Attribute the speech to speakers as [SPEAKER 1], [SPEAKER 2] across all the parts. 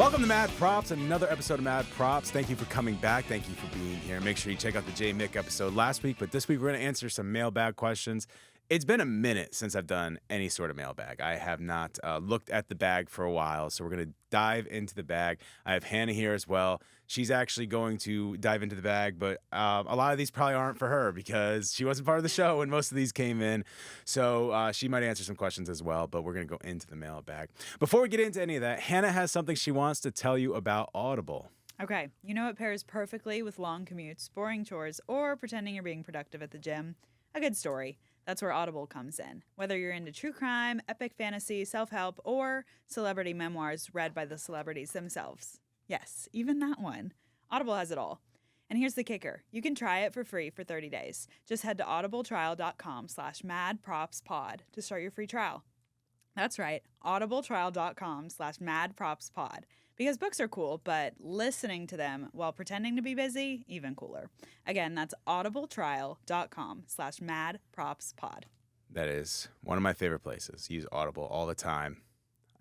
[SPEAKER 1] Welcome to Mad Props, another episode of Mad Props. Thank you for coming back. Thank you for being here. Make sure you check out the J. Mick episode last week, but this week we're going to answer some mailbag questions. It's been a minute since I've done any sort of mailbag. I have not looked at the bag for a while, so we're going to dive into the bag. I have Hannah here as well. She's actually going to dive into the bag, but a lot of these probably aren't for her because she wasn't part of the show when most of these came in. So she might answer some questions as well, but we're going to go into the mailbag. Before we get into any of that, Hannah has something she wants to tell you about Audible.
[SPEAKER 2] Okay, you know it pairs perfectly with long commutes, boring chores, or pretending you're being productive at the gym? A good story. That's where Audible comes in. Whether you're into true crime, epic fantasy, self-help, or celebrity memoirs read by the celebrities themselves. Yes, even that one. Audible has it all. And here's the kicker. You can try it for free for 30 days. Just head to audibletrial.com/madpropspod to start your free trial. That's right, audibletrial.com/madpropspod. Because books are cool, but listening to them while pretending to be busy, even cooler. Again, that's audibletrial.com/madpropspod.
[SPEAKER 1] That is one of my favorite places. Use Audible all the time.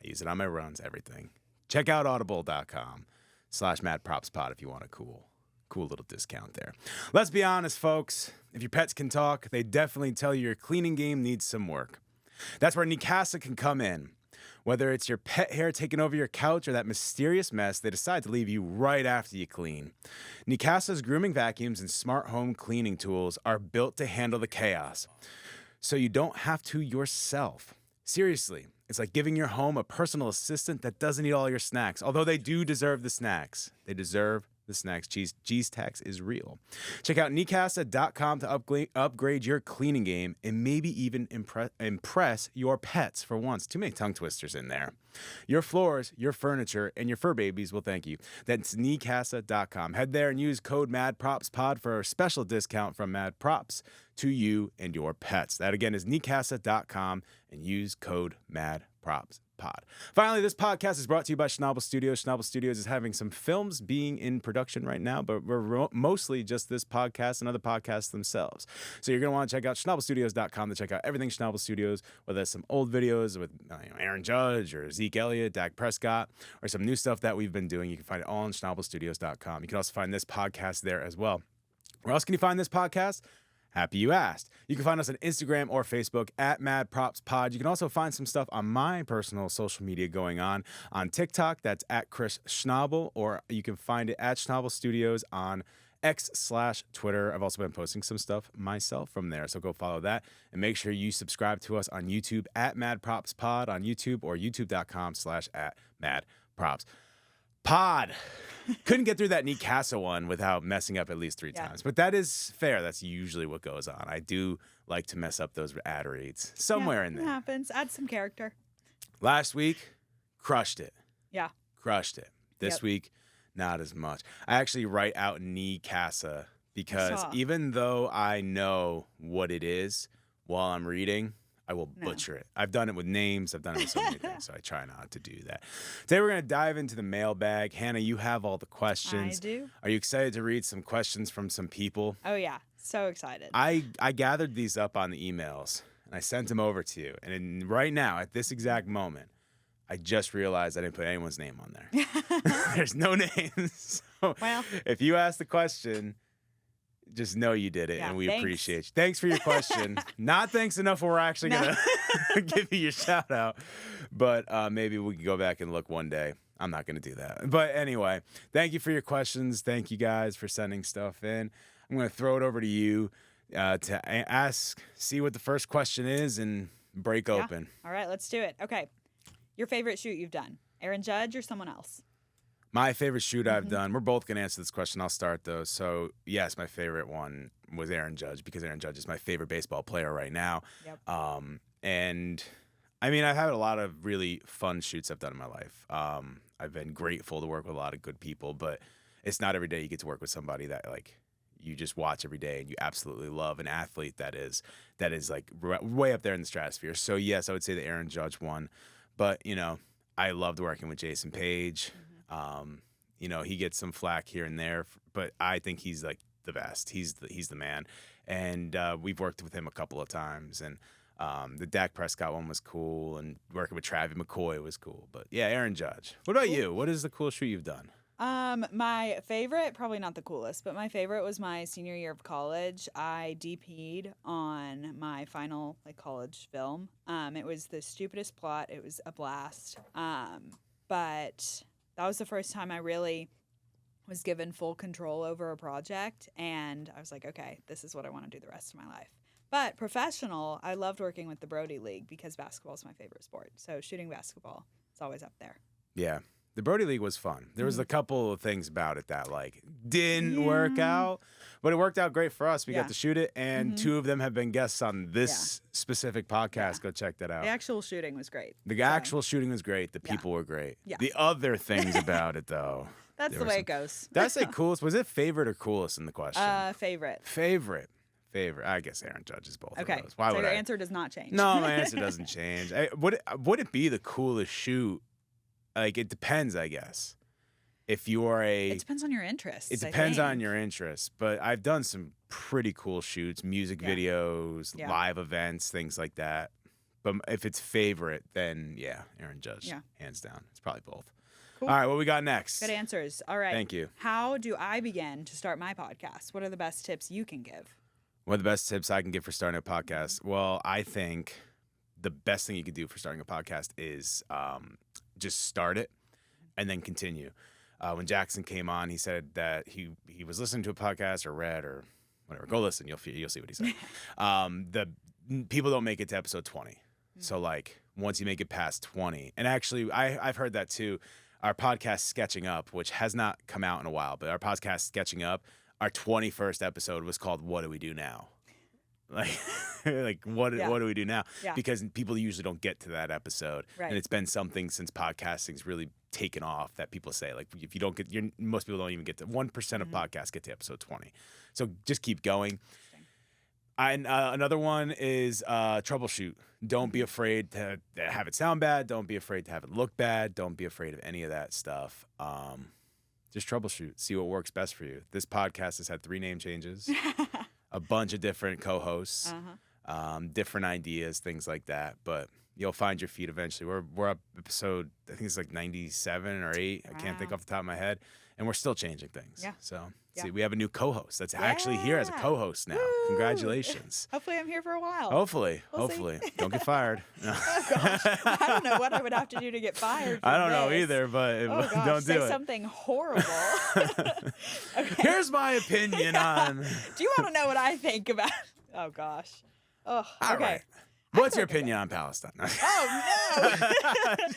[SPEAKER 1] I use it on my runs, everything. Check out audible.com/madpropspod if you want a cool little discount there. Let's be honest, folks. If your pets can talk, they definitely tell you your cleaning game needs some work. That's where Nicasa can come in. Whether it's your pet hair taking over your couch or that mysterious mess they decide to leave you right after you clean. Nicasa's grooming vacuums and smart home cleaning tools are built to handle the chaos, so you don't have to yourself. Seriously, it's like giving your home a personal assistant that doesn't eat all your snacks, although they do deserve the snacks. They deserve the snacks. G's tax is real. Check out Nicasa.com to upgrade your cleaning game and maybe even impress your pets for once. Too many tongue twisters in there. Your floors, your furniture, and your fur babies will thank you. That's Nicasa.com. Head there and use code MADPropsPod for a special discount from Mad Props to you and your pets. That again is Nicasa.com and use code MADPropsPod. Finally, this podcast is brought to you by Schnabel Studios. Schnabel Studios is having some films being in production right now, but we're mostly just this podcast and other podcasts themselves. So you're going to want to check out SchnabelStudios.com to check out everything Schnabel Studios, whether it's some old videos with Aaron Judge or Zeke Elliott, Dak Prescott, or some new stuff that we've been doing. You can find it all on SchnabelStudios.com. You can also find this podcast there as well. Where else can you find this podcast? Happy you asked. You can find us on Instagram or Facebook at Mad Props Pod. You can also find some stuff on my personal social media going on TikTok. That's at Chris Schnabel, or you can find it at Schnabel Studios on X/Twitter. I've also been posting some stuff myself from there, so go follow that. And make sure you subscribe to us on YouTube at Mad Props Pod on YouTube or youtube.com/@MadPropsPod. Couldn't get through that Nicasa one without messing up at least three times. But that is fair. That's usually what goes on. I do like to mess up those ad reads somewhere in there.
[SPEAKER 2] It happens. Add some character.
[SPEAKER 1] Last week, crushed it.
[SPEAKER 2] Yeah.
[SPEAKER 1] Crushed it. This week, not as much. I actually write out Nicasa because even though I know what it is while I'm reading, I will butcher it. I've done it with names. I've done it with so many things, so I try not to do that. Today we're going to dive into the mailbag. Hannah, you have all the questions.
[SPEAKER 2] I do.
[SPEAKER 1] Are you excited to read some questions from some people?
[SPEAKER 2] Oh, yeah. So excited.
[SPEAKER 1] I gathered these up on the emails, and I sent them over to you. And right now, at this exact moment, I just realized I didn't put anyone's name on there. There's no names. So if you ask the question, just know you did it, and we appreciate you. Thanks for your question. Not thanks enough we're actually going to give you your shout out, but maybe we can go back and look one day. I'm not going to do that. But anyway, thank you for your questions. Thank you guys for sending stuff in. I'm going to throw it over to you to ask, see what the first question is, and break open.
[SPEAKER 2] All right, let's do it. Okay. Your favorite shoot you've done, Aaron Judge or someone else?
[SPEAKER 1] My favorite shoot I've done, we're both going to answer this question. I'll start, though. So, yes, my favorite one was Aaron Judge because Aaron Judge is my favorite baseball player right now.
[SPEAKER 2] Yep.
[SPEAKER 1] And, I mean, I've had a lot of really fun shoots I've done in my life. I've been grateful to work with a lot of good people, but it's not every day you get to work with somebody that, like, you just watch every day and you absolutely love, an athlete that is like, way up there in the stratosphere. So, yes, I would say the Aaron Judge one. But, you know, I loved working with Jason Page. You know, he gets some flack here and there, but I think he's like the best. He's the man. And we've worked with him a couple of times. And The Dak Prescott one was cool, and working with Travis McCoy was cool. But yeah, Aaron Judge. What about you? What is the coolest shoot you've done?
[SPEAKER 2] My favorite, probably not the coolest, but my favorite was my senior year of college. I DP'd on my final college film. It was the stupidest plot. It was a blast. But that was the first time I really was given full control over a project, and I was like, okay, this is what I want to do the rest of my life. But professional, I loved working with the Brody League because basketball is my favorite sport. So shooting basketball is always up there.
[SPEAKER 1] Yeah. The Brody League was fun. There was a couple of things about it that didn't work out, but it worked out great for us. We got to shoot it, and two of them have been guests on this specific podcast. Yeah. Go check that out.
[SPEAKER 2] The actual shooting was great.
[SPEAKER 1] The actual shooting was great. The people were great. Yeah. The other things about it, though.
[SPEAKER 2] That's the way it goes.
[SPEAKER 1] Did I say coolest? Was it favorite or coolest in the question?
[SPEAKER 2] Favorite.
[SPEAKER 1] Favorite. I guess Aaron judges both of those. Why
[SPEAKER 2] so
[SPEAKER 1] would
[SPEAKER 2] your answer does not change.
[SPEAKER 1] No, my answer doesn't change. Would it be the coolest shoot? It depends, I guess. If you are
[SPEAKER 2] it depends on your interests.
[SPEAKER 1] It depends on your interests, but I've done some pretty cool shoots, music videos, live events, things like that. But if it's favorite, then Aaron Judge, hands down. It's probably both. Cool. All right, what we got next?
[SPEAKER 2] Good answers. All right.
[SPEAKER 1] Thank you.
[SPEAKER 2] How do I begin to start my podcast? What are the best tips you can give?
[SPEAKER 1] What are the best tips I can give for starting a podcast? Well, I think the best thing you could do for starting a podcast is just start it and then continue. When Jackson came on, he said that he was listening to a podcast or read or whatever. Go listen. You'll see what he said. The people don't make it to episode 20. So once you make it past 20, and actually I've heard that too. Our podcast Sketching Up, which has not come out in a while, but our podcast Sketching Up, our 21st episode was called "What Do We Do Now?" What do we do now? Yeah. Because people usually don't get to that episode, and it's been something since podcasting's really taken off that people say if you don't get, most people don't even get to 1% of podcasts get to episode 20. So just keep going. And another one is troubleshoot. Don't be afraid to have it sound bad. Don't be afraid to have it look bad. Don't be afraid of any of that stuff. Just troubleshoot. See what works best for you. This podcast has had 3 name changes, a bunch of different co-hosts, different ideas, things like that. But you'll find your feet eventually. We're up episode, I think it's 97 or 8. Wow. I can't think off the top of my head. And we're still changing things. Yeah. So, see, we have a new co-host that's actually here as a co-host now. Woo! Congratulations.
[SPEAKER 2] Hopefully I'm here for a while.
[SPEAKER 1] Hopefully. Don't get fired. No.
[SPEAKER 2] Oh, gosh. I don't know what I would have to do to get fired.
[SPEAKER 1] I don't know either, but don't do it.
[SPEAKER 2] Say something horrible. Okay.
[SPEAKER 1] Here's my opinion on...
[SPEAKER 2] Do you want to know what I think about... Oh, gosh. Oh, okay.
[SPEAKER 1] All right. What's your opinion on Palestine?
[SPEAKER 2] Oh,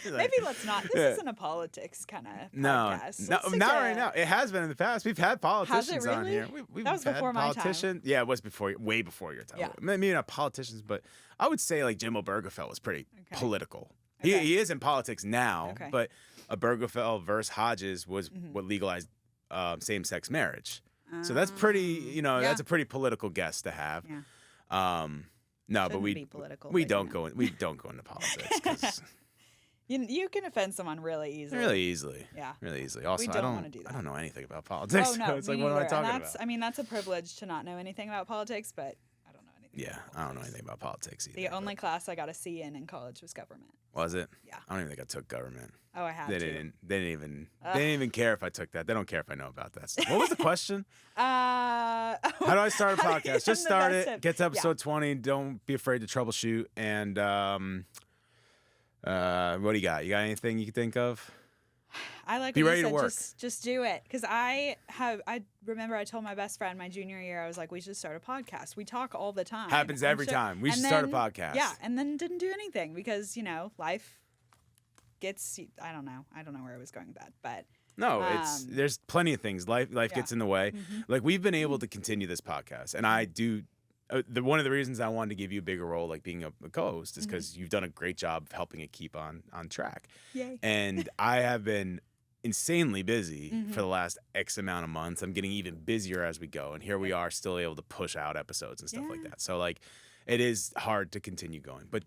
[SPEAKER 2] no. Maybe let's not. This isn't a politics kind of podcast.
[SPEAKER 1] No, not right now. It has been in the past. We've had politicians
[SPEAKER 2] really?
[SPEAKER 1] on here.
[SPEAKER 2] That was before my time.
[SPEAKER 1] Yeah, it was way before your time. Yeah. Maybe not politicians, but I would say Jim Obergefell was pretty political. Okay. He is in politics now, but Obergefell versus Hodges was what legalized same-sex marriage. So that's pretty, that's a pretty political guess to have. Yeah. No, but we don't go into politics because
[SPEAKER 2] you can offend someone really easily.
[SPEAKER 1] Really easily.
[SPEAKER 2] Yeah.
[SPEAKER 1] Really easily. Also,
[SPEAKER 2] we don't want to do that.
[SPEAKER 1] I don't know anything about politics.
[SPEAKER 2] Oh, no,
[SPEAKER 1] so it's what am I talking about?
[SPEAKER 2] I mean, that's a privilege to not know anything about politics, but I don't know anything.
[SPEAKER 1] Yeah, I don't know anything about politics either.
[SPEAKER 2] The only class I got a C in college was government.
[SPEAKER 1] Was it?
[SPEAKER 2] Yeah.
[SPEAKER 1] I don't even think I took government.
[SPEAKER 2] Oh, I had to.
[SPEAKER 1] They didn't even care if I took that. They don't care if I know about that stuff. What was the question? How do I start a podcast? Just start it. Get to episode 20. Don't be afraid to troubleshoot. And what do you got? You got anything you can think of?
[SPEAKER 2] I like
[SPEAKER 1] be
[SPEAKER 2] what
[SPEAKER 1] ready
[SPEAKER 2] you said,
[SPEAKER 1] to work.
[SPEAKER 2] Just do it. Because I remember I told my best friend my junior year, I was like, we should start a podcast. We talk all the time.
[SPEAKER 1] Happens every time. We should start a podcast.
[SPEAKER 2] Yeah, and then didn't do anything because, life gets, I don't know where I was going with that, but
[SPEAKER 1] no, there's plenty of things. Life gets in the way. We've been able to continue this podcast, and I do. One of the reasons I wanted to give you a bigger role, being a co-host, is because you've done a great job of helping it keep on track.
[SPEAKER 2] Yay!
[SPEAKER 1] And I have been insanely busy for the last X amount of months. I'm getting even busier as we go, and here we are, still able to push out episodes and stuff like that. So it is hard to continue going, but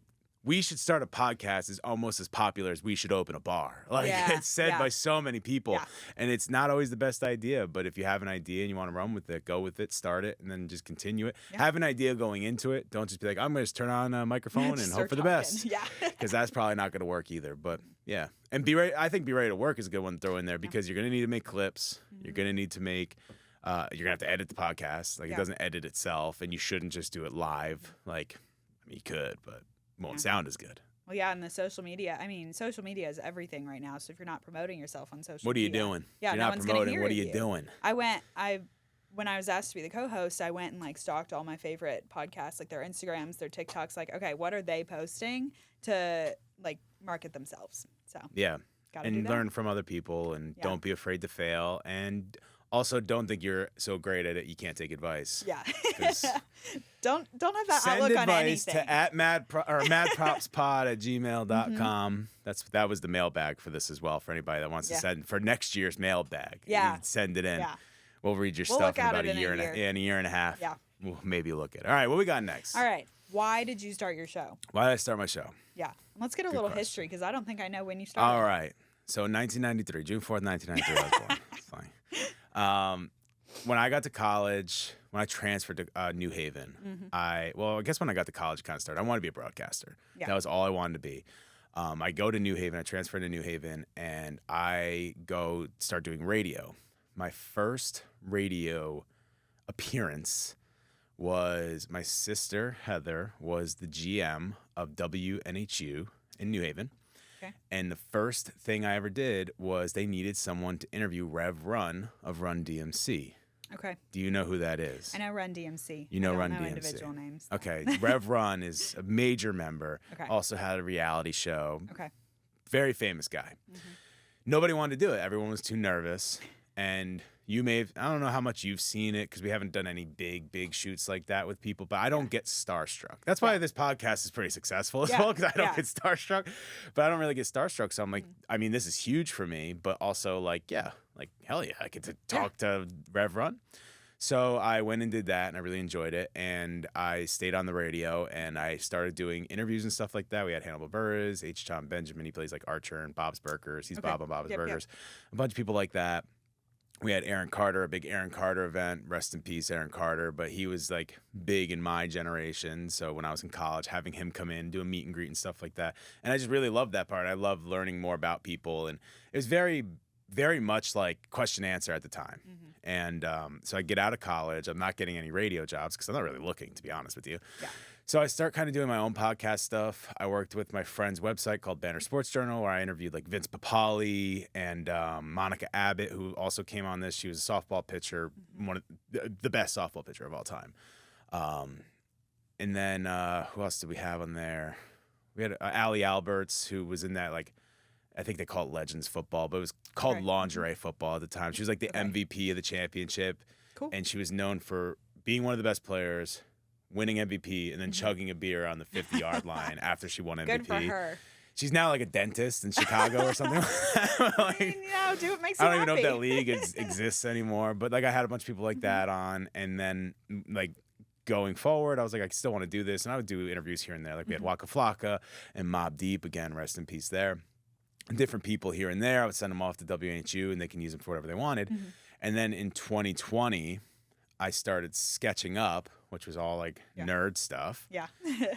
[SPEAKER 1] we should start a podcast is almost as popular as we should open a bar. Like it's said by so many people, and it's not always the best idea. But if you have an idea and you want to run with it, go with it, start it, and then just continue it. Have an idea going into it. Don't just be like, I'm going to just turn on a microphone and hope for the best. Yeah, because that's probably not going to work either. But yeah, and be ready. I think be ready to work is a good one to throw in there because you're going to need to make clips. You're going to need to make. You're gonna have to edit the podcast. Like it doesn't edit itself, and you shouldn't just do it live. Like, I mean, you could, but it won't sound as good.
[SPEAKER 2] Well, yeah, and the social media. I mean, social media is everything right now. So if you're not promoting yourself on social media,
[SPEAKER 1] what are you doing?
[SPEAKER 2] Yeah,
[SPEAKER 1] if you're not promoting, what are you doing?
[SPEAKER 2] When I was asked to be the co-host, I went and like stalked all my favorite podcasts, like their Instagrams, their TikToks. Like, okay, what are they posting to like market themselves? So
[SPEAKER 1] yeah, and learn from other people, and don't be afraid to fail, and also don't think you're so great at it you can't take advice.
[SPEAKER 2] Yeah, don't have that outlook on anything.
[SPEAKER 1] Send advice to madpropspod@gmail.com. That was the mailbag for this as well. For anybody that wants to send for next year's mailbag, send it in. Yeah. We'll read your stuff in about a year and a half. Yeah. We'll maybe look at it. All right, what we got next?
[SPEAKER 2] All right. Why did you start your show?
[SPEAKER 1] Why did I start my show?
[SPEAKER 2] Yeah. Let's get a little history because I don't think I know when you started.
[SPEAKER 1] All right. So 1993, June 4th, 1993, I was born. It's funny. When I got to college, when I transferred to New Haven, I guess when I got to college, kind of started. I wanted to be a broadcaster. Yeah. That was all I wanted to be. I go to New Haven. I transferred to New Haven, and I go start doing radio. My first radio appearance was my sister, Heather, was the GM of WNHU in New Haven. Okay. And the first thing I ever did was they needed someone to interview Rev Run of Run DMC.
[SPEAKER 2] Okay.
[SPEAKER 1] Do you know who that is?
[SPEAKER 2] I know Run DMC.
[SPEAKER 1] You know Run
[SPEAKER 2] DMC.
[SPEAKER 1] Individual
[SPEAKER 2] names.
[SPEAKER 1] Okay. Rev Run is a major member. Okay. Also had a reality show.
[SPEAKER 2] Okay.
[SPEAKER 1] Very famous guy. Nobody wanted to do it. Everyone was too nervous. And you I don't know how much you've seen it because we haven't done any big shoots like that with people, but I don't get starstruck. That's why this podcast is pretty successful as well because I don't get starstruck, but I don't really get starstruck. So I'm like, I mean, this is huge for me, but also like, hell yeah, I get to talk to Rev Run. So I went and did that, and I really enjoyed it. And I stayed on the radio, and I started doing interviews and stuff like that. We had Hannibal Buress, H. Tom Benjamin. He plays like Archer and Bob's Burgers. He's Bob on Bob's Burgers. A bunch of people like that. We had Aaron Carter, a big Aaron Carter event. Rest in peace, Aaron Carter. But he was like big in my generation. So when I was in college, having him come in, do a meet and greet and stuff like that. And I just really loved that part. I loved learning more about people. And it was very, very much like question answer at the time. And so I get out of college. I'm not getting any radio jobs because I'm not really looking, to be honest with you. Yeah. So I start kind of doing my own podcast stuff. I worked with my friend's website called Banner Sports Journal, where I interviewed like Vince Papale and Monica Abbott, who also came on this. She was a softball pitcher, one of the best softball pitcher of all time. And then who else did we have on there? We had Allie Alberts, who was in that like, I think they call it Legends football, but it was called lingerie football at the time. She was like the MVP of the championship. Cool. And she was known for being one of the best players, winning MVP, and then chugging a beer on the 50-yard line after she won MVP.
[SPEAKER 2] Good for her.
[SPEAKER 1] She's now like a dentist in Chicago or something.
[SPEAKER 2] Like, do what makes you
[SPEAKER 1] I don't
[SPEAKER 2] happy.
[SPEAKER 1] even know if that league exists anymore. But like I had a bunch of people like that on, and then like going forward, I was like, I still want to do this, and I would do interviews here and there. Like we had Waka Flocka and Mobb Deep, again, rest in peace there. Different people here and there. I would send them off to WNHU, and they can use them for whatever they wanted. And then in 2020, I started sketching up, which was all like nerd stuff. Yeah.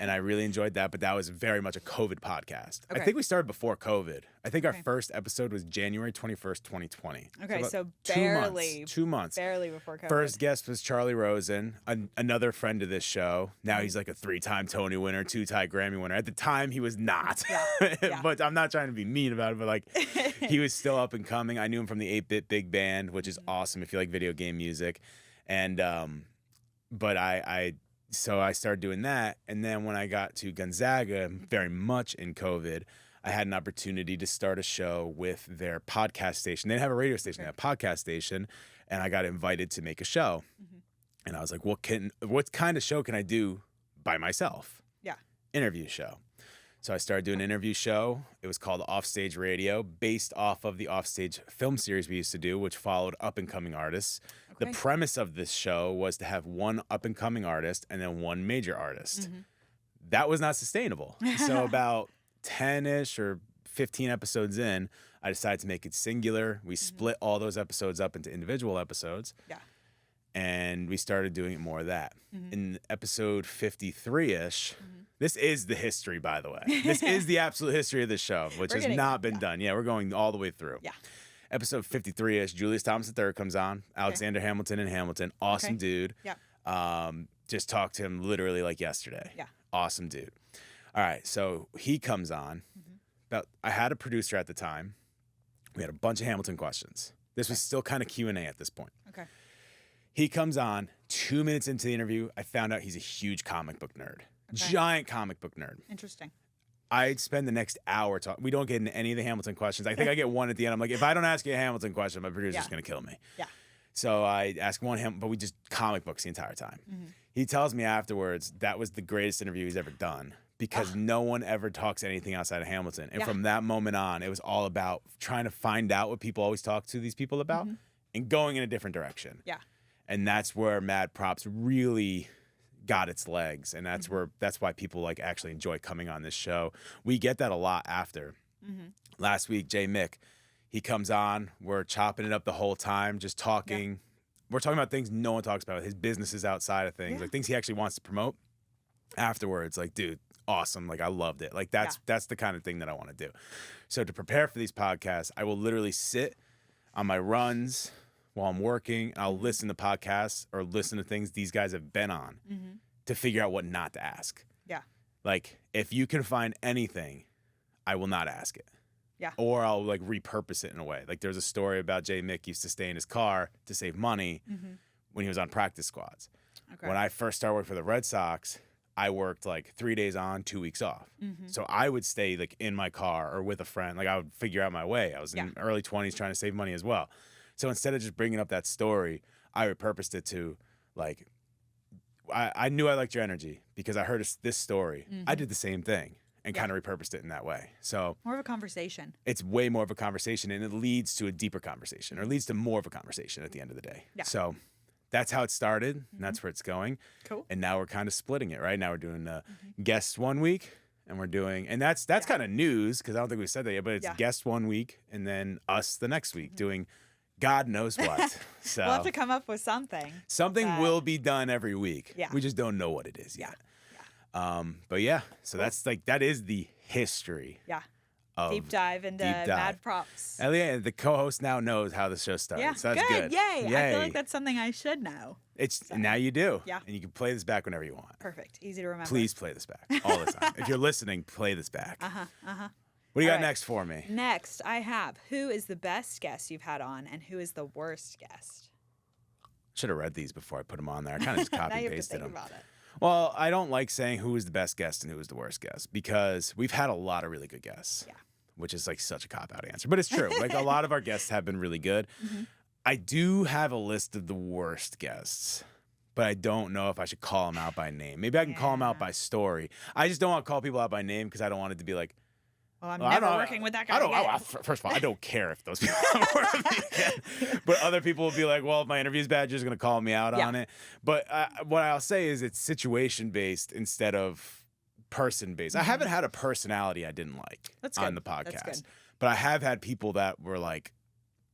[SPEAKER 1] And I really enjoyed that, but that was very much a COVID podcast. Okay. I think we started before COVID. I think our first episode was January 21st, 2020.
[SPEAKER 2] Okay, so
[SPEAKER 1] barely. 2 months.
[SPEAKER 2] Barely before COVID.
[SPEAKER 1] First guest was Charlie Rosen, another friend of this show. Now he's like a 3-time Tony winner, 2-time Grammy winner. At the time, he was not. But I'm not trying to be mean about it, but like he was still up and coming. I knew him from the 8-Bit Big Band, which is awesome if you like video game music. And but so I started doing that, and then when I got to Gonzaga, very much in COVID, I had an opportunity to start a show with their podcast station. They didn't have a radio station, they had a podcast station, and I got invited to make a show. And I was like, what kind of show can I do by myself? Yeah, interview show. So I started doing an interview show. It was called Offstage Radio, based off of the Offstage film series we used to do, which followed up-and-coming artists. Okay. The premise of this show was to have one up-and-coming artist and then one major artist. that was not sustainable. So about 10-ish or 15 episodes in, I decided to make it singular. We split all those episodes up into individual episodes.
[SPEAKER 2] Yeah.
[SPEAKER 1] And we started doing more of that. In episode 53-ish, this is the history, by the way. This is the absolute history of this show, which has not been done. Yeah, we're going all the way through.
[SPEAKER 2] Yeah.
[SPEAKER 1] Episode 53-ish, Julius Thomas III comes on. Alexander Hamilton and Hamilton. Awesome dude.
[SPEAKER 2] Yeah.
[SPEAKER 1] Just talked to him literally like yesterday.
[SPEAKER 2] Yeah.
[SPEAKER 1] Awesome dude. All right, so he comes on. I had a producer at the time. We had a bunch of Hamilton questions. This was still kind of Q&A at this point.
[SPEAKER 2] Okay.
[SPEAKER 1] He comes on. 2 minutes into the interview, I found out he's a huge comic book nerd.
[SPEAKER 2] Okay.
[SPEAKER 1] Giant comic book nerd.
[SPEAKER 2] Interesting.
[SPEAKER 1] I'd spend the next hour talking. We don't get into any of the Hamilton questions. I think I get one at the end. I'm like, if I don't ask you a Hamilton question, my producer's going to kill me.
[SPEAKER 2] Yeah.
[SPEAKER 1] So I ask one, but we just comic books the entire time. He tells me afterwards that was the greatest interview he's ever done because no one ever talks anything outside of Hamilton. And from that moment on, it was all about trying to find out what people always talk to these people about and going in a different direction.
[SPEAKER 2] Yeah.
[SPEAKER 1] And that's where Mad Props really got its legs. And that's that's why people like actually enjoy coming on this show. We get that a lot after. Last week, Jay Mick, he comes on. We're chopping it up the whole time, just talking. Yeah. We're talking about things no one talks about. His businesses outside of things, like things he actually wants to promote. Afterwards, like, dude, awesome. Like, I loved it. Like, that's the kind of thing that I want to do. So to prepare for these podcasts, I will literally sit on my runs while I'm working. And I'll listen to podcasts or listen to things these guys have been on to figure out what not to ask.
[SPEAKER 2] Yeah.
[SPEAKER 1] Like, if you can find anything, I will not ask it.
[SPEAKER 2] Yeah.
[SPEAKER 1] Or I'll like repurpose it in a way. Like there's a story about Jay Mick used to stay in his car to save money when he was on practice squads. Okay. When I first started working for the Red Sox, I worked like 3 days on, 2 weeks off. So I would stay like in my car or with a friend. Like I would figure out my way. I was in early 20s trying to save money as well. So instead of just bringing up that story, I repurposed it to like, I knew I liked your energy because I heard this story. I did the same thing. And kind of repurposed it in that way. So
[SPEAKER 2] more of a conversation.
[SPEAKER 1] It's way more of a conversation, and it leads to a deeper conversation, or leads to more of a conversation at the end of the day. Yeah. So that's how it started, and that's where it's going. Cool. And now we're kind of splitting it, right? Now we're doing guests 1 week, and we're doing, and that's kind of news because I don't think we said that yet, but it's guests 1 week, and then us the next week doing God knows what. So
[SPEAKER 2] we'll have to come up with something.
[SPEAKER 1] Something will be done every week.
[SPEAKER 2] Yeah.
[SPEAKER 1] We just don't know what it is yet. But yeah, so that's like, that is the history. Yeah.
[SPEAKER 2] Deep dive into Mad Props.
[SPEAKER 1] Elliot, the co-host now knows how the show started.
[SPEAKER 2] Yeah,
[SPEAKER 1] so that's good.
[SPEAKER 2] Yay. I feel like that's something I should know.
[SPEAKER 1] Now you do. Yeah. And you can play this back whenever you want.
[SPEAKER 2] Perfect. Easy to remember.
[SPEAKER 1] Please play this back all the time. If you're listening, play this back. What do you got next for me?
[SPEAKER 2] Next, I have who is the best guest you've had on and who is the worst guest?
[SPEAKER 1] Should have read these before I put them on there. I kind of just copy and pasted them.
[SPEAKER 2] About it.
[SPEAKER 1] Well, I don't like saying who is the best guest and who is the worst guest because we've had a lot of really good guests. Yeah. Which is like such a cop-out answer. But it's true. Like a lot of our guests have been really good. I do have a list of the worst guests, but I don't know if I should call them out by name. Maybe I can call them out by story. I just don't want to call people out by name because I don't want it to be like,
[SPEAKER 2] well, I'm never working with that guy again.
[SPEAKER 1] First of all, I don't care if those people are working with me again. But other people will be like, well, if my interview's bad, you're just going to call me out on it. But what I'll say is it's situation-based instead of person-based. I haven't had a personality I didn't like on the podcast. But I have had people that were like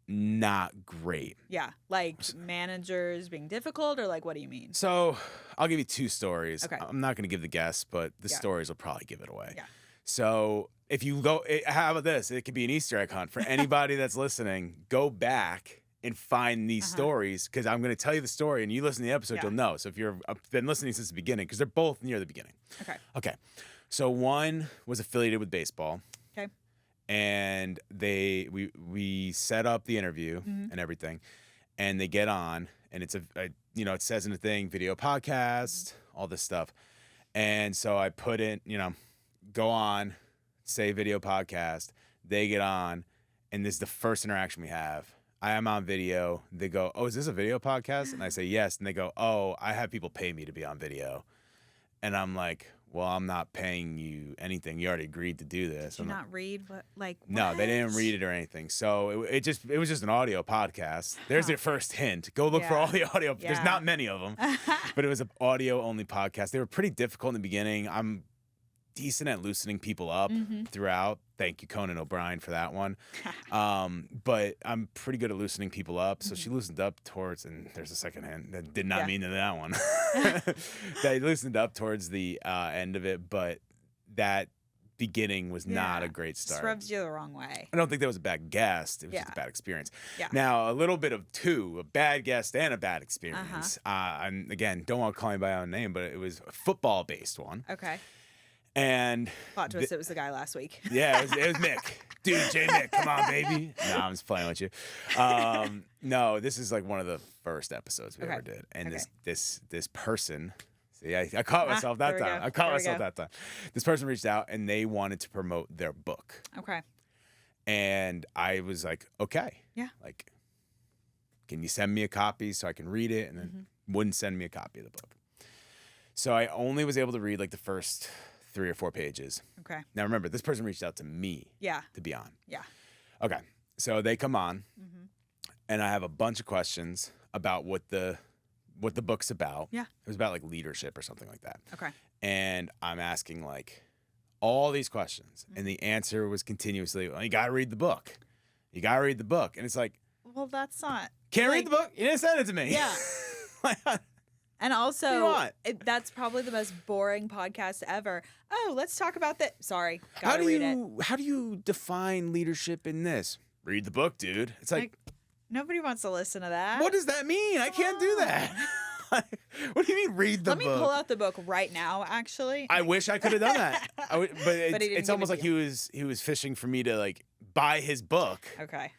[SPEAKER 1] not great.
[SPEAKER 2] Yeah, like managers being difficult or like what do you mean?
[SPEAKER 1] So I'll give you two stories. Okay. I'm not going to give the guests, but the stories will probably give it away. Yeah. So if you go, how about this? It could be an Easter egg hunt for anybody that's listening. Go back and find these stories because I'm going to tell you the story and you listen to the episode, you'll know. So if you've been listening since the beginning, because they're both near the beginning. Okay. So one was affiliated with baseball. Okay. And we set up the interview and everything, and they get on, and it's it says in the thing, video podcast, all this stuff. And so I put in, go on, say video podcast, they get on, and this is the first interaction we have. I am on video. They go, oh, is this a video podcast? And I say, yes. And they go, oh, I have people pay me to be on video. And I'm like, well, I'm not paying you anything. You already agreed to do this.
[SPEAKER 2] Did you not read what?
[SPEAKER 1] No, they didn't read it or anything. So it was just an audio podcast. There's your first hint. Go look for all the audio. There's not many of them, but it was an audio only podcast. They were pretty difficult in the beginning. I'm decent at loosening people up throughout. Thank you, Conan O'Brien, for that one. But I'm pretty good at loosening people up. So she loosened up towards, and there's a second hand. That did not mean to that one. They loosened up towards the end of it, but that beginning was not a great start.
[SPEAKER 2] Just rubs you the wrong way.
[SPEAKER 1] I don't think that was a bad guest. It was just a bad experience.
[SPEAKER 2] Yeah.
[SPEAKER 1] Now, a little bit of two, a bad guest and a bad experience. And again, don't want to call me by my own name, but it was a football-based one.
[SPEAKER 2] Okay.
[SPEAKER 1] And
[SPEAKER 2] Plot twist, it was the guy last week.
[SPEAKER 1] yeah, it was Mick. Dude, J Mick, come on, baby. No, I'm just playing with you. No, this is like one of the first episodes we ever did. And this person... See, I caught myself that time. I caught myself that time. This person reached out and they wanted to promote their book.
[SPEAKER 2] Okay.
[SPEAKER 1] And I was like, okay.
[SPEAKER 2] Yeah.
[SPEAKER 1] Like, can you send me a copy so I can read it? And then wouldn't send me a copy of the book. So I only was able to read like the first 3 or 4 pages.
[SPEAKER 2] Okay.
[SPEAKER 1] Now remember, this person reached out to me to be on.
[SPEAKER 2] Yeah.
[SPEAKER 1] Okay. So they come on and I have a bunch of questions about what the book's about.
[SPEAKER 2] Yeah.
[SPEAKER 1] It was about like leadership or something like that.
[SPEAKER 2] Okay.
[SPEAKER 1] And I'm asking like all these questions. And the answer was continuously, well, you got to read the book. You got to read the book. And it's like,
[SPEAKER 2] well, that's not.
[SPEAKER 1] Can't read the book? You didn't send it to me.
[SPEAKER 2] Yeah. And also, that's probably the most boring podcast ever. Oh, let's talk about that. Sorry. Gotta read it.
[SPEAKER 1] How do you define leadership in this? Read the book, dude. It's like
[SPEAKER 2] nobody wants to listen to that.
[SPEAKER 1] What does that mean? I can't do that. What do you mean read the book?
[SPEAKER 2] Let me pull out the book right now, actually.
[SPEAKER 1] I wish I could have done that. But it's almost like he was fishing for me to like buy his book.
[SPEAKER 2] Okay.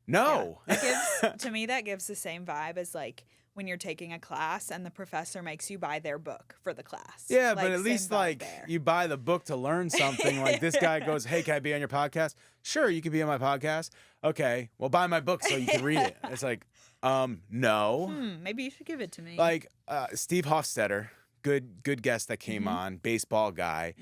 [SPEAKER 1] No.
[SPEAKER 2] Yeah. To me, that gives the same vibe as like when you're taking a class and the professor makes you buy their book for the class.
[SPEAKER 1] Yeah,
[SPEAKER 2] like,
[SPEAKER 1] but at least like you buy the book to learn something. Like this guy goes, hey, can I be on your podcast? Sure, you can be on my podcast. Okay, well, buy my book so you can read it. It's like, no.
[SPEAKER 2] Maybe you should give it to me.
[SPEAKER 1] Like Steve Hofstetter, good guest that came on, baseball guy.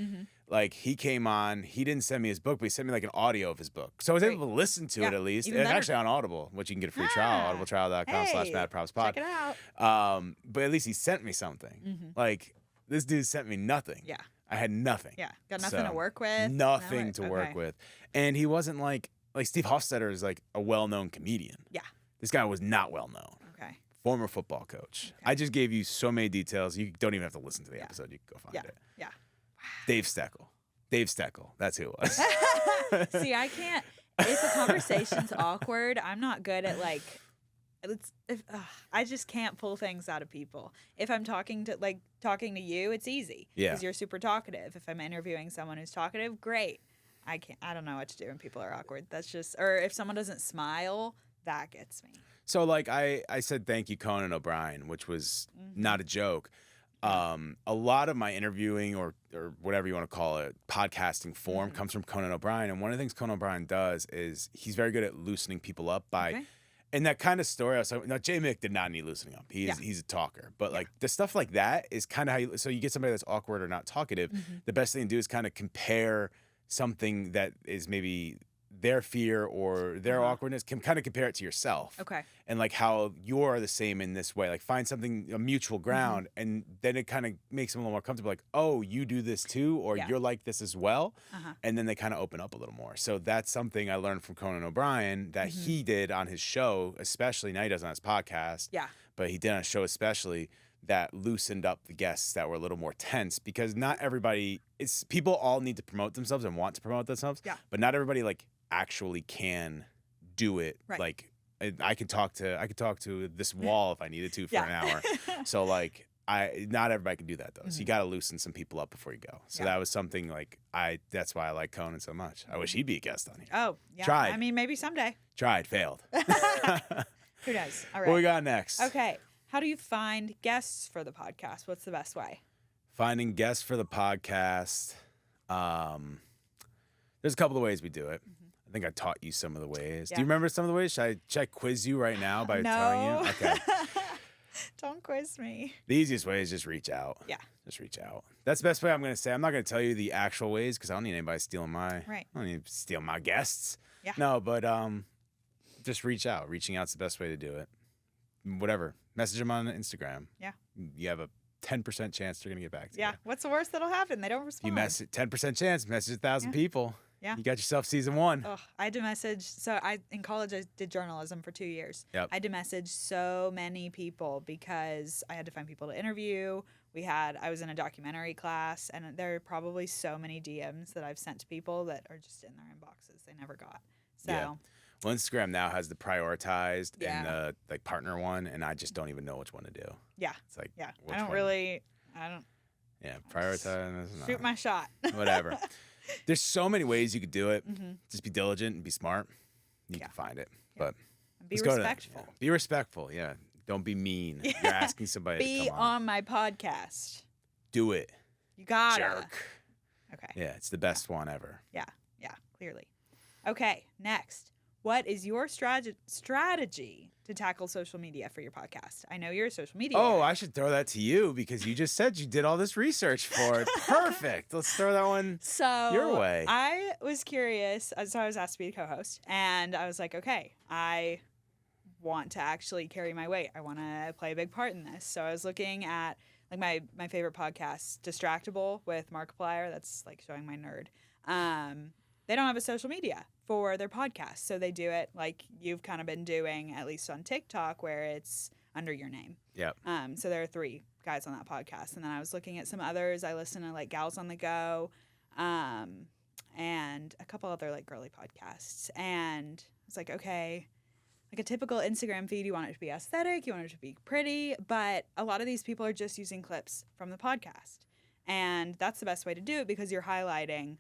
[SPEAKER 1] Like he came on, he didn't send me his book, but he sent me like an audio of his book. So I was able to listen to it at least. It's actually on Audible, which you can get a free trial, audibletrial.com/madpropspod.
[SPEAKER 2] Check it out.
[SPEAKER 1] But at least he sent me something. Like this dude sent me nothing.
[SPEAKER 2] Yeah.
[SPEAKER 1] I had nothing.
[SPEAKER 2] Yeah. Got nothing to work with.
[SPEAKER 1] Nothing to work with. And he wasn't like Steve Hofstetter is like a well-known comedian.
[SPEAKER 2] Yeah.
[SPEAKER 1] This guy was not well-known.
[SPEAKER 2] Okay.
[SPEAKER 1] Former football coach. Okay. I just gave you so many details. You don't even have to listen to the episode. You can go find it.
[SPEAKER 2] Yeah.
[SPEAKER 1] Dave Steckel. That's who it was.
[SPEAKER 2] See, I can't. If the conversation's awkward, I'm not good at like. I just can't pull things out of people. If I'm talking to you, it's easy.
[SPEAKER 1] Yeah.
[SPEAKER 2] Because you're super talkative. If I'm interviewing someone who's talkative, great. I don't know what to do when people are awkward. That's just, or if someone doesn't smile, that gets me.
[SPEAKER 1] So like I said, thank you, Conan O'Brien, which was not a joke. A lot of my interviewing or whatever you want to call it, podcasting form comes from Conan O'Brien. And one of the things Conan O'Brien does is he's very good at loosening people up by, and that kind of story. I was like, no, J Mick did not need loosening up. He's a talker. But like the stuff like that is kind of how so you get somebody that's awkward or not talkative. The best thing to do is kind of compare something that is maybe their fear or their awkwardness, can kind of compare it to yourself.
[SPEAKER 2] Okay.
[SPEAKER 1] And like how you're the same in this way. Like find something, a mutual ground, and then it kind of makes them a little more comfortable. Like, oh, you do this too, or you're like this as well. And then they kind of open up a little more. So that's something I learned from Conan O'Brien that he did on his show, especially now he does on his podcast.
[SPEAKER 2] Yeah.
[SPEAKER 1] But he did on a show especially that loosened up the guests that were a little more tense, because not everybody, people all need to promote themselves and want to promote themselves. Yeah. But not everybody like actually can do it.
[SPEAKER 2] Right.
[SPEAKER 1] Like I could talk to this wall if I needed to for an hour. So like not everybody can do that though. So you got to loosen some people up before you go. So that was something like that's why I like Conan so much. I wish he'd be a guest on here.
[SPEAKER 2] Oh, yeah.
[SPEAKER 1] Tried.
[SPEAKER 2] I mean, maybe someday.
[SPEAKER 1] Tried, failed.
[SPEAKER 2] Who knows? All right.
[SPEAKER 1] What we got next?
[SPEAKER 2] Okay. How do you find guests for the podcast? What's the best way?
[SPEAKER 1] Finding guests for the podcast. There's a couple of ways we do it. I think I taught you some of the ways.
[SPEAKER 2] Yeah.
[SPEAKER 1] Do you remember some of the ways? Should I quiz you right now by telling you? Okay.
[SPEAKER 2] Don't quiz me.
[SPEAKER 1] The easiest way is just reach out.
[SPEAKER 2] Yeah.
[SPEAKER 1] Just reach out. That's the best way I'm going to say. I'm not going to tell you the actual ways because I don't need anybody stealing I don't need to steal my guests.
[SPEAKER 2] Yeah.
[SPEAKER 1] No, but just reach out. Reaching out's the best way to do it. Whatever. Message them on Instagram.
[SPEAKER 2] Yeah.
[SPEAKER 1] You have a 10% chance they're gonna get back to
[SPEAKER 2] Yeah.
[SPEAKER 1] you.
[SPEAKER 2] What's the worst that'll happen? They don't respond.
[SPEAKER 1] You 10% chance, message 1,000 people.
[SPEAKER 2] Yeah.
[SPEAKER 1] You got yourself season 1.
[SPEAKER 2] Ugh, I had to message. So in college I did journalism for 2 years.
[SPEAKER 1] Yep.
[SPEAKER 2] I had to message so many people because I had to find people to interview. I was in a documentary class, and there are probably so many DMs that I've sent to people that are just in their inboxes they never got. So.
[SPEAKER 1] Yeah. Well, Instagram now has the prioritized
[SPEAKER 2] Yeah.
[SPEAKER 1] and the like partner one, and I just don't even know which one to do.
[SPEAKER 2] Yeah.
[SPEAKER 1] It's like,
[SPEAKER 2] Yeah.
[SPEAKER 1] which
[SPEAKER 2] I don't.
[SPEAKER 1] Yeah, prioritize.
[SPEAKER 2] Shoot my shot.
[SPEAKER 1] Whatever. There's so many ways you could do it.
[SPEAKER 2] Mm-hmm.
[SPEAKER 1] Just be diligent and be smart. You
[SPEAKER 2] Yeah.
[SPEAKER 1] can find it.
[SPEAKER 2] Yeah.
[SPEAKER 1] But
[SPEAKER 2] Be
[SPEAKER 1] let's go to-
[SPEAKER 2] respectful.
[SPEAKER 1] Be respectful. Yeah. Don't be mean.
[SPEAKER 2] Yeah.
[SPEAKER 1] You're asking somebody
[SPEAKER 2] Be
[SPEAKER 1] to come on.
[SPEAKER 2] on my podcast.
[SPEAKER 1] Do it.
[SPEAKER 2] You gotta.
[SPEAKER 1] Jerk.
[SPEAKER 2] Okay.
[SPEAKER 1] Yeah, it's the best one ever.
[SPEAKER 2] Yeah. Clearly. Okay. Next, what is your strategy to tackle social media for your podcast? I know you're a social media.
[SPEAKER 1] Oh,
[SPEAKER 2] guy.
[SPEAKER 1] I should throw that to you because you just said you did all this research for it. Perfect. Let's throw that one
[SPEAKER 2] So
[SPEAKER 1] your way.
[SPEAKER 2] I was curious. So I was asked to be a co-host, and I was like, okay, I want to actually carry my weight. I want to play a big part in this. So I was looking at like my favorite podcast, Distractable with Markiplier. That's like showing my nerd. They don't have a social media for their podcast, so they do it like you've kind of been doing, at least on TikTok, where it's under your name.
[SPEAKER 1] Yep.
[SPEAKER 2] So there are 3 guys on that podcast, and then I was looking at some others. I listen to like Gals on the Go, and a couple other like girly podcasts, and it's like, okay, like a typical Instagram feed, you want it to be aesthetic, you want it to be pretty, but a lot of these people are just using clips from the podcast, and that's the best way to do it because you're highlighting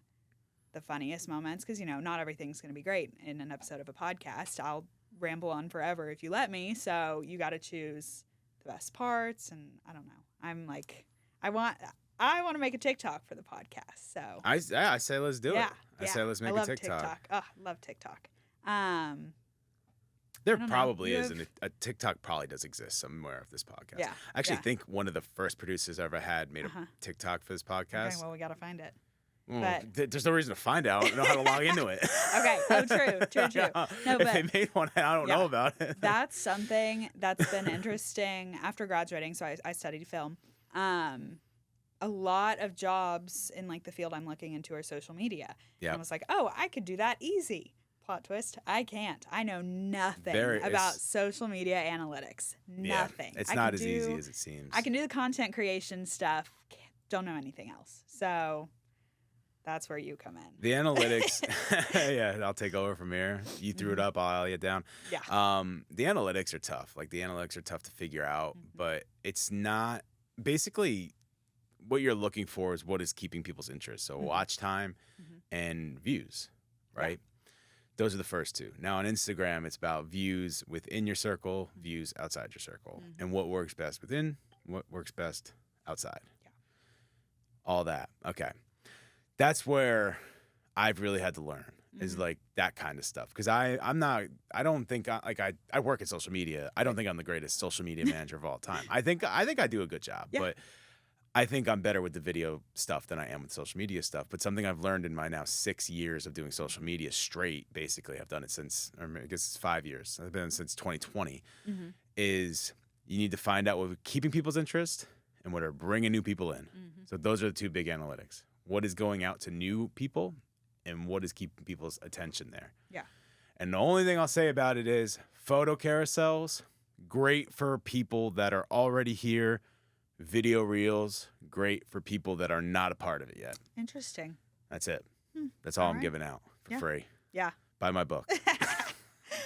[SPEAKER 2] the funniest moments, because not everything's going to be great in an episode of a podcast. I'll ramble on forever if you let me, so you got to choose the best parts. And I don't know, I'm like, I want to make a TikTok for the podcast, so
[SPEAKER 1] I say let's do it. I say let's make
[SPEAKER 2] I love
[SPEAKER 1] a TikTok.
[SPEAKER 2] Oh, I love TikTok.
[SPEAKER 1] There
[SPEAKER 2] I don't know.
[SPEAKER 1] probably
[SPEAKER 2] You
[SPEAKER 1] is,
[SPEAKER 2] have-
[SPEAKER 1] and a TikTok probably does exist somewhere of this podcast.
[SPEAKER 2] Yeah,
[SPEAKER 1] I actually
[SPEAKER 2] yeah.
[SPEAKER 1] think one of the first producers I ever had made
[SPEAKER 2] Uh-huh.
[SPEAKER 1] a TikTok for this
[SPEAKER 2] Okay,
[SPEAKER 1] podcast.
[SPEAKER 2] well, we got to find it.
[SPEAKER 1] There's no reason to find out. I don't know how to log into it.
[SPEAKER 2] Okay. Oh, true.
[SPEAKER 1] Yeah.
[SPEAKER 2] No,
[SPEAKER 1] If
[SPEAKER 2] but
[SPEAKER 1] they made one, I don't know about it.
[SPEAKER 2] that's something that's been interesting after graduating. So I studied film. A lot of jobs in like the field I'm looking into are social media.
[SPEAKER 1] Yeah.
[SPEAKER 2] And I was like, oh, I could do that easy. Plot twist, I can't. I know nothing about social media analytics. Nothing.
[SPEAKER 1] It's
[SPEAKER 2] I
[SPEAKER 1] not
[SPEAKER 2] can
[SPEAKER 1] as easy as it seems.
[SPEAKER 2] I can do the content creation stuff. Don't know anything else. So that's where you come in.
[SPEAKER 1] The analytics, yeah, I'll take over from here. You threw it up, I'll you down.
[SPEAKER 2] Yeah.
[SPEAKER 1] The analytics are tough. Like, the analytics are tough to figure out, but it's not, basically, what you're looking for is what is keeping people's interest. So watch time and views, right? Those are the first 2. Now on Instagram, it's about views within your circle, views outside your circle, and what works best within, what works best outside.
[SPEAKER 2] Yeah.
[SPEAKER 1] All that. Okay. That's where I've really had to learn is like that kind of stuff. Because I don't think I work in social media. I don't think I'm the greatest social media manager of all time. I think I do a good job, but I think I'm better with the video stuff than I am with social media stuff. But something I've learned in my now 6 years of doing social media straight, basically, I've done it since, or I guess it's 5 years. I've been since 2020, is you need to find out what keeping people's interest and what are bringing new people in. So those are the 2 big analytics. What is going out to new people and what is keeping people's attention there.
[SPEAKER 2] Yeah.
[SPEAKER 1] And the only thing I'll say about it is photo carousels, great for people that are already here. Video reels, great for people that are not a part of it yet.
[SPEAKER 2] Interesting.
[SPEAKER 1] That's it. That's all I'm
[SPEAKER 2] right.
[SPEAKER 1] giving out for free.
[SPEAKER 2] Yeah.
[SPEAKER 1] Buy my book.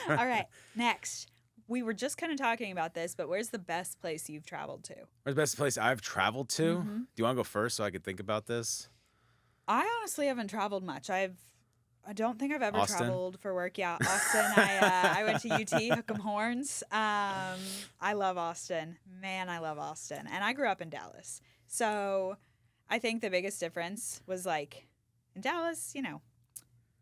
[SPEAKER 2] All right. Next. We were just kind of talking about this, but where's the best place you've traveled to?
[SPEAKER 1] Where's the best place I've traveled to? Do you want to go first so I could think about this?
[SPEAKER 2] I honestly haven't traveled much. I don't think I've ever
[SPEAKER 1] Austin?
[SPEAKER 2] traveled for work. Yeah, Austin. I went to UT, Hook 'em Horns. I love Austin. Man, I love Austin. And I grew up in Dallas. So I think the biggest difference was like in Dallas,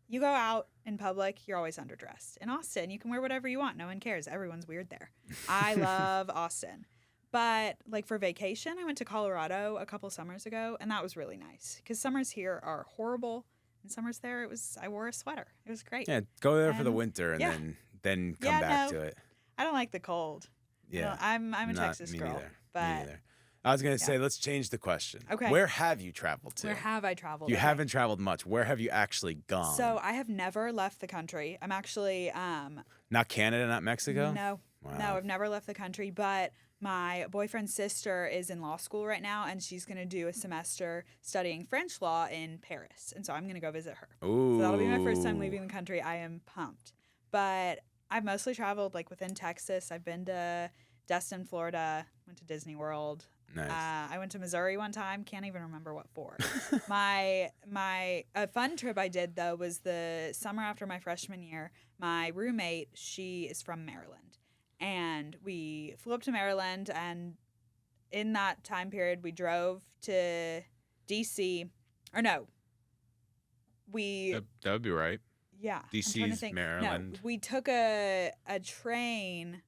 [SPEAKER 2] you go out in public, you're always underdressed. In Austin, you can wear whatever you want. No one cares. Everyone's weird there. I love Austin. But like for vacation, I went to Colorado a couple summers ago, and that was really nice because summers here are horrible. And summers there, I wore a sweater. It was great.
[SPEAKER 1] Yeah, go there for the winter and then come back to it.
[SPEAKER 2] I don't like the cold.
[SPEAKER 1] Yeah,
[SPEAKER 2] I'm a Texas
[SPEAKER 1] me
[SPEAKER 2] girl.
[SPEAKER 1] neither.
[SPEAKER 2] But
[SPEAKER 1] Me neither. I was going to say, let's change the question.
[SPEAKER 2] Okay.
[SPEAKER 1] Where have you traveled to?
[SPEAKER 2] Where have I traveled?
[SPEAKER 1] You haven't traveled much. Where have you actually gone?
[SPEAKER 2] So I have never left the country. I'm actually
[SPEAKER 1] Not Canada, not Mexico?
[SPEAKER 2] no.
[SPEAKER 1] Wow.
[SPEAKER 2] No, I've never left the country, but my boyfriend's sister is in law school right now, and she's going to do a semester studying French law in Paris. And so I'm going to go visit her.
[SPEAKER 1] Ooh.
[SPEAKER 2] So that'll be my first time leaving the country. I am pumped. But I've mostly traveled like within Texas. I've been to Destin, Florida, went to Disney World.
[SPEAKER 1] Nice.
[SPEAKER 2] I went to Missouri one time. Can't even remember what for. A fun trip I did though was the summer after my freshman year. My roommate, she is from Maryland, and we flew up to Maryland. And in that time period, we drove to D.C. Or no,
[SPEAKER 1] that would be right.
[SPEAKER 2] yeah,
[SPEAKER 1] D.C.'s Maryland.
[SPEAKER 2] No, we took a train,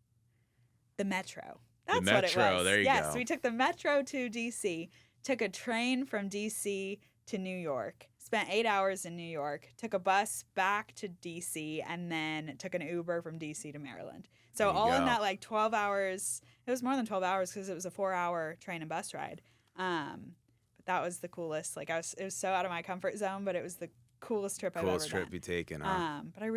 [SPEAKER 2] the Metro. That's
[SPEAKER 1] the
[SPEAKER 2] what
[SPEAKER 1] Metro,
[SPEAKER 2] it was.
[SPEAKER 1] there you
[SPEAKER 2] yes,
[SPEAKER 1] go.
[SPEAKER 2] we took the Metro to D.C., took a train from D.C. to New York, spent 8 hours in New York, took a bus back to D.C., and then took an Uber from D.C. to Maryland. So all in that like 12 hours. It was more than 12 hours because it was a 4-hour train and bus ride. But that was the coolest. Like it was so out of my comfort zone, but it was the coolest trip I've ever done.
[SPEAKER 1] Coolest trip you've taken, huh?
[SPEAKER 2] But I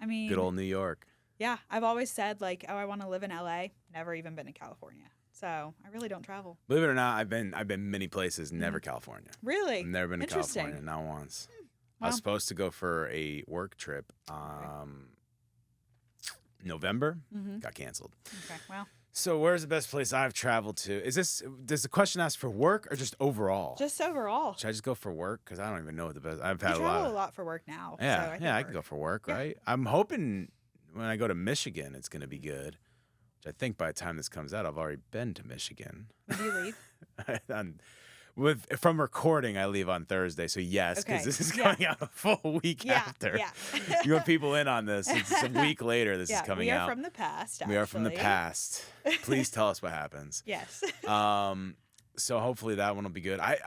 [SPEAKER 2] mean,
[SPEAKER 1] good old New York.
[SPEAKER 2] Yeah, I've always said like, oh, I want to live in LA. Never even been to California, so I really don't travel.
[SPEAKER 1] Believe it or not, I've been many places, never California.
[SPEAKER 2] Really?
[SPEAKER 1] I've never been to California, not once. I was supposed to go for a work trip. November, got canceled.
[SPEAKER 2] Okay, well.
[SPEAKER 1] So where's the best place I've traveled to? Does the question ask for work or just overall?
[SPEAKER 2] Just overall.
[SPEAKER 1] Should I just go for work? Because I don't even know what the best. I've
[SPEAKER 2] I
[SPEAKER 1] had
[SPEAKER 2] travel a lot for work now.
[SPEAKER 1] Yeah,
[SPEAKER 2] so
[SPEAKER 1] I can go for work, right? I'm hoping when I go to Michigan, it's going to be good. Which I think by the time this comes out, I've already been to Michigan.
[SPEAKER 2] When do you leave?
[SPEAKER 1] From recording, I leave on Thursday. So yes, because this is coming out a full week after.
[SPEAKER 2] Yeah.
[SPEAKER 1] You want people in on this? It's a week later. This is coming out.
[SPEAKER 2] We are from the past. Actually.
[SPEAKER 1] We are from the past. Please tell us what happens.
[SPEAKER 2] Yes.
[SPEAKER 1] So hopefully that one will be good. I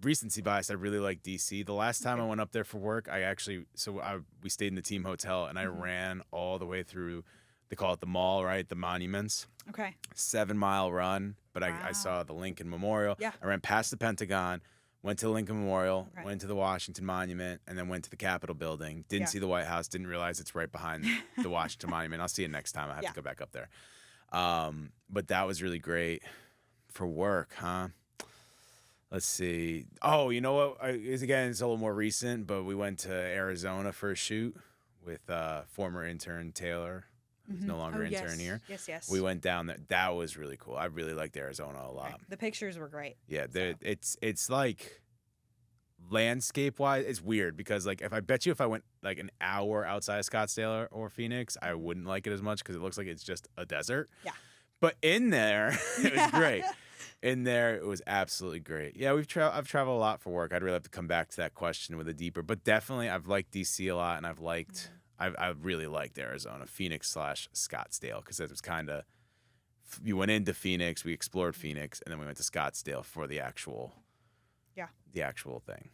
[SPEAKER 1] recency bias. I really like DC. The last time I went up there for work, we stayed in the team hotel and I ran all the way through. They call it the mall, right? The monuments.
[SPEAKER 2] Okay.
[SPEAKER 1] 7-mile run, but I saw the Lincoln Memorial.
[SPEAKER 2] Yeah.
[SPEAKER 1] I ran past the Pentagon, went to the Lincoln Memorial, went to the Washington Monument, and then went to the Capitol building. Didn't see the White House. Didn't realize it's right behind the Washington Monument. I'll see it next time. I have to go back up there. But that was really great for work, huh? Let's see. Oh, you know what? It's a little more recent, but we went to Arizona for a shoot with former intern Taylor. Who's no longer intern here.
[SPEAKER 2] Yes.
[SPEAKER 1] We went down there. That was really cool. I really liked Arizona a lot.
[SPEAKER 2] Okay. The pictures were great.
[SPEAKER 1] Yeah, it's like landscape wise, it's weird because like if I went like an hour outside of Scottsdale or Phoenix, I wouldn't like it as much because it looks like it's just a desert.
[SPEAKER 2] Yeah.
[SPEAKER 1] But in there, it was great. In there, it was absolutely great. Yeah, I've traveled a lot for work. I'd really have to come back to that question with a deeper, but definitely I've liked DC a lot, and I've liked. I really liked Arizona, Phoenix / Scottsdale, because it was kind of, you went into Phoenix, we explored Phoenix, and then we went to Scottsdale for the actual thing.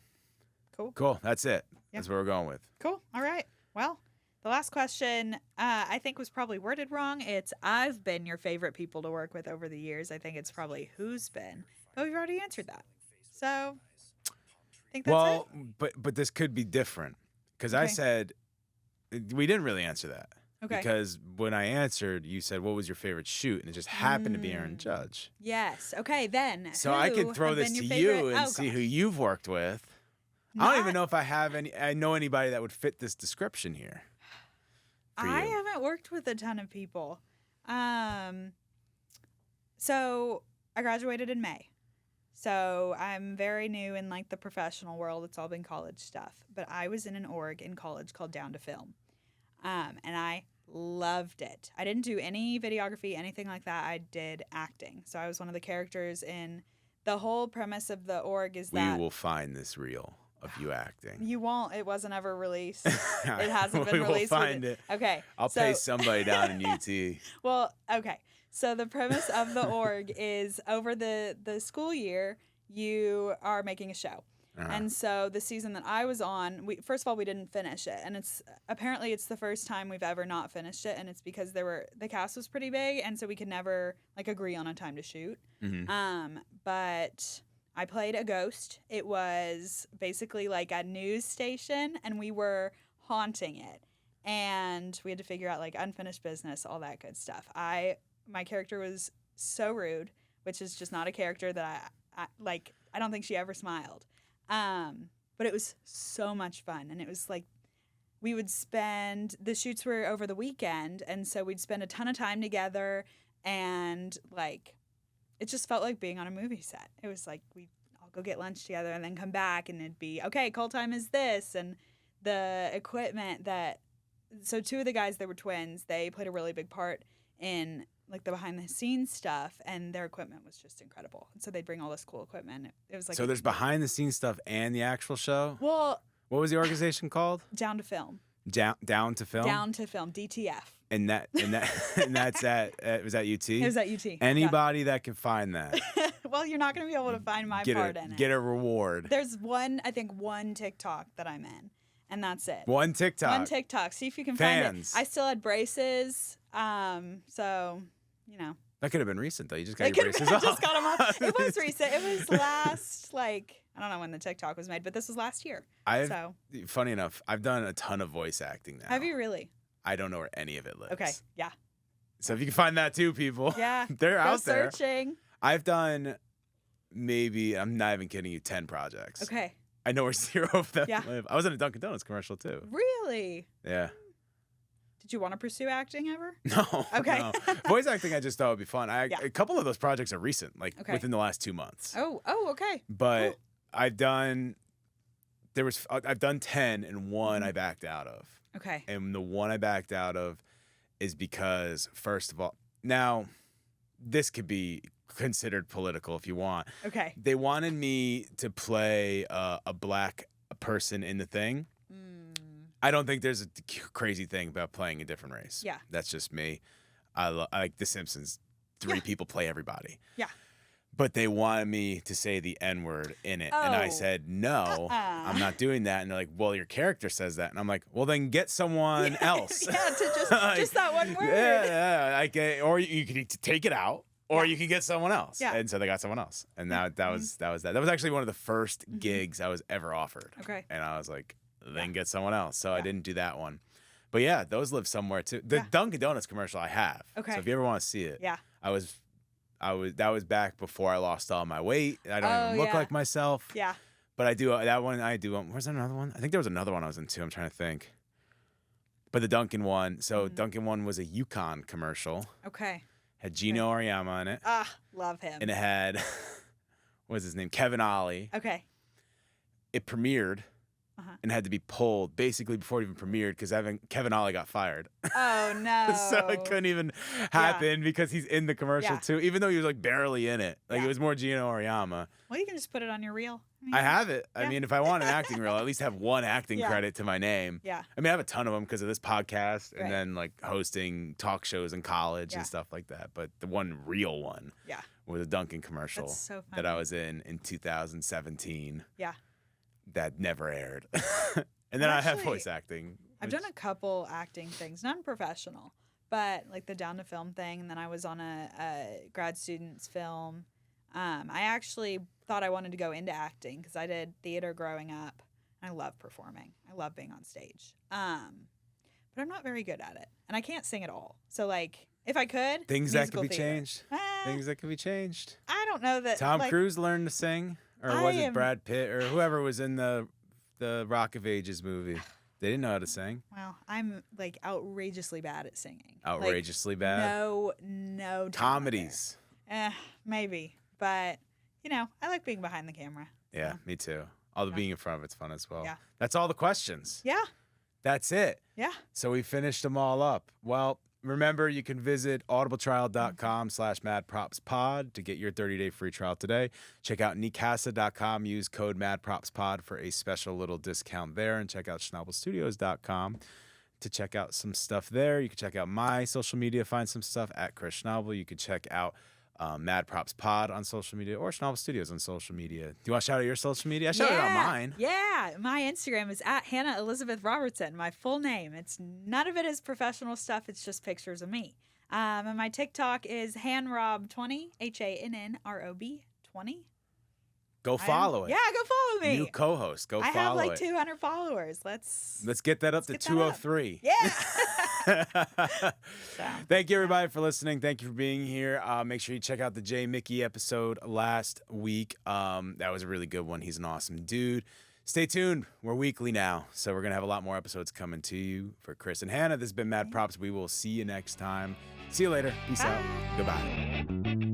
[SPEAKER 1] Cool. That's it. Yeah. That's what we're going with.
[SPEAKER 2] Cool. All right. Well, the last question I think was probably worded wrong. It's I've been your favorite people to work with over the years. I think it's probably who's been, but we've already answered that. So I think that's it.
[SPEAKER 1] But this could be different because I said. We didn't really answer that.
[SPEAKER 2] Okay.
[SPEAKER 1] Because when I answered, you said, what was your favorite shoot? And it just happened to be Aaron Judge.
[SPEAKER 2] Yes. Okay, then.
[SPEAKER 1] So I could throw this to you and see who you've worked with. I don't even know if I know anybody that would fit this description here.
[SPEAKER 2] I haven't worked with a ton of people. So I graduated in May. So I'm very new in like the professional world. It's all been college stuff. But I was in an org in college called Down to Film. And I loved it. I didn't do any videography, anything like that. I did acting. So I was one of the characters in the whole premise of the org is that...
[SPEAKER 1] We will find this reel of you acting.
[SPEAKER 2] You won't. It wasn't ever released. It hasn't been released.
[SPEAKER 1] We will find it.
[SPEAKER 2] Okay.
[SPEAKER 1] I'll pay somebody down in UT.
[SPEAKER 2] Well, okay. So the premise of the org is over the school year, you are making a show. And so the season that I was on, first of all, we didn't finish it. And apparently it's the first time we've ever not finished it. And it's because the cast was pretty big. And so we could never like agree on a time to shoot. But I played a ghost. It was basically like a news station and we were haunting it. And we had to figure out like unfinished business, all that good stuff. My character was so rude, which is just not a character that I don't think she ever smiled. But it was so much fun. And it was like, the shoots were over the weekend. And so we'd spend a ton of time together. And like, it just felt like being on a movie set. It was like, we'd all go get lunch together and then come back and it'd be, okay, call time is this. And the equipment so two of the guys, they were twins. They played a really big part in like the behind the scenes stuff, and their equipment was just incredible. And so they'd bring all this cool equipment. It was like
[SPEAKER 1] so there's behind the scenes stuff and the actual show.
[SPEAKER 2] Well,
[SPEAKER 1] what was the organization called?
[SPEAKER 2] Down to Film.
[SPEAKER 1] Down to Film.
[SPEAKER 2] Down to Film. DTF.
[SPEAKER 1] And that's at was that UT?
[SPEAKER 2] It was at UT.
[SPEAKER 1] Anybody that can find that.
[SPEAKER 2] Well, you're not going to be able to find my part in it.
[SPEAKER 1] Get a reward.
[SPEAKER 2] There's one TikTok that I'm in, and that's it.
[SPEAKER 1] One TikTok.
[SPEAKER 2] See if you can find it. I still had braces, so. You know.
[SPEAKER 1] That could have been recent, though. You just got your braces off.
[SPEAKER 2] Just got them off. It was recent. It was last, I don't know when the TikTok was made, but this was last year.
[SPEAKER 1] Funny enough, I've done a ton of voice acting now.
[SPEAKER 2] Have you really?
[SPEAKER 1] I don't know where any of it lives.
[SPEAKER 2] Okay, yeah.
[SPEAKER 1] So if you can find that too, people.
[SPEAKER 2] Yeah.
[SPEAKER 1] They're out there.
[SPEAKER 2] Searching.
[SPEAKER 1] I've done maybe, I'm not even kidding you, 10 projects.
[SPEAKER 2] Okay.
[SPEAKER 1] I know where 0 of them
[SPEAKER 2] Yeah.
[SPEAKER 1] live. I was in a Dunkin' Donuts commercial, too.
[SPEAKER 2] Really?
[SPEAKER 1] Yeah.
[SPEAKER 2] Did you want to pursue acting ever?
[SPEAKER 1] No.
[SPEAKER 2] Okay.
[SPEAKER 1] No. Voice acting, I just thought would be fun. A couple of those projects are recent, within the last 2 months.
[SPEAKER 2] Oh, okay.
[SPEAKER 1] But
[SPEAKER 2] cool.
[SPEAKER 1] I've done 10 and one I backed out of.
[SPEAKER 2] Okay.
[SPEAKER 1] And the one I backed out of is because, first of all, now this could be considered political if you want.
[SPEAKER 2] Okay.
[SPEAKER 1] They wanted me to play a black person in the thing. I don't think there's a crazy thing about playing a different race.
[SPEAKER 2] Yeah.
[SPEAKER 1] That's just me. I like The Simpsons. 3 people play everybody.
[SPEAKER 2] Yeah.
[SPEAKER 1] But they wanted me to say the N-word in it. And I said, no, I'm not doing that. And they're like, well, your character says that. And I'm like, well, then get someone else.
[SPEAKER 2] Yeah, to just that one word.
[SPEAKER 1] Yeah. Or you can take it out. Or you can get someone else.
[SPEAKER 2] Yeah.
[SPEAKER 1] And so they got someone else. And that was that. That was actually one of the first gigs I was ever offered.
[SPEAKER 2] Okay.
[SPEAKER 1] And I was like, then get someone else. So I didn't do that one. But yeah, those live somewhere too. The Dunkin' Donuts commercial I have.
[SPEAKER 2] Okay.
[SPEAKER 1] So if you ever want to see it.
[SPEAKER 2] Yeah.
[SPEAKER 1] That was back before I lost all my weight. I don't even look like myself.
[SPEAKER 2] Yeah.
[SPEAKER 1] But I do that one. Where's another one? I think there was another one I was in too. I'm trying to think. But the Dunkin' one. So Dunkin' one was a Yukon commercial.
[SPEAKER 2] Okay.
[SPEAKER 1] Had Gino Auriemma in it.
[SPEAKER 2] Love him.
[SPEAKER 1] And it had, what was his name? Kevin Ollie.
[SPEAKER 2] Okay.
[SPEAKER 1] It premiered. And had to be pulled basically before it even premiered because Kevin Ollie got fired.
[SPEAKER 2] Oh, no.
[SPEAKER 1] So it couldn't even happen because he's in the commercial too, even though he was like barely in it. Like it was more Gino Auriemma.
[SPEAKER 2] Well, you can just put it on your reel.
[SPEAKER 1] I have it. I mean, if I want an acting reel, I at least have one acting credit to my name.
[SPEAKER 2] Yeah.
[SPEAKER 1] I mean, I have a ton of them because of this podcast and then like hosting talk shows in college and stuff like that. But the one real one was a Dunkin' commercial that I was in 2017.
[SPEAKER 2] Yeah.
[SPEAKER 1] That never aired. And then I have voice acting.
[SPEAKER 2] I've done a couple acting things, non-professional, but like the Down to Film thing. And then I was on a grad student's film. I actually thought I wanted to go into acting because I did theater growing up. I love performing. I love being on stage. But I'm not very good at it. And I can't sing at all. So like if I could,
[SPEAKER 1] things that could be changed. Things that could be changed.
[SPEAKER 2] I don't know that
[SPEAKER 1] Tom Cruise learned to sing. Or was it Brad Pitt or whoever was in the Rock of Ages movie? They didn't know how to sing.
[SPEAKER 2] Well, I'm like outrageously bad at singing.
[SPEAKER 1] Outrageously bad?
[SPEAKER 2] No.
[SPEAKER 1] Comedies.
[SPEAKER 2] Maybe. But, I like being behind the camera.
[SPEAKER 1] Yeah, me too. All the being in front of it's fun as well.
[SPEAKER 2] Yeah.
[SPEAKER 1] That's all the questions.
[SPEAKER 2] Yeah.
[SPEAKER 1] That's it.
[SPEAKER 2] Yeah.
[SPEAKER 1] So we finished them all up. Well, remember, you can visit audibletrial.com/madpropspod to get your 30-day free trial today. Check out nicasa.com. Use code madpropspod for a special little discount there. And check out schnabelstudios.com to check out some stuff there. You can check out my social media, find some stuff at Chris Schnabel. You can check out Mad Props Pod on social media or Schnabel Studios on social media. Do you want to shout out your social media? I shouted out mine.
[SPEAKER 2] Yeah, my Instagram is at Hannah Elizabeth Robertson, my full name. It's none of it is professional stuff. It's just pictures of me. And my TikTok is HannRob20, HANNROB 20.
[SPEAKER 1] Go follow it.
[SPEAKER 2] Yeah, go follow me.
[SPEAKER 1] New co-host. Go follow it.
[SPEAKER 2] I have like 200 followers. Let's
[SPEAKER 1] get that up to 203.
[SPEAKER 2] Yeah.
[SPEAKER 1] Thank you, everybody, for listening. Thank you for being here. Make sure you check out the Jay Mickey episode last week. That was a really good one. He's an awesome dude. Stay tuned. We're weekly now, so we're going to have a lot more episodes coming to you. For Chris and Hannah, this has been Mad Props. We will see you next time. See you later. Peace out. Goodbye.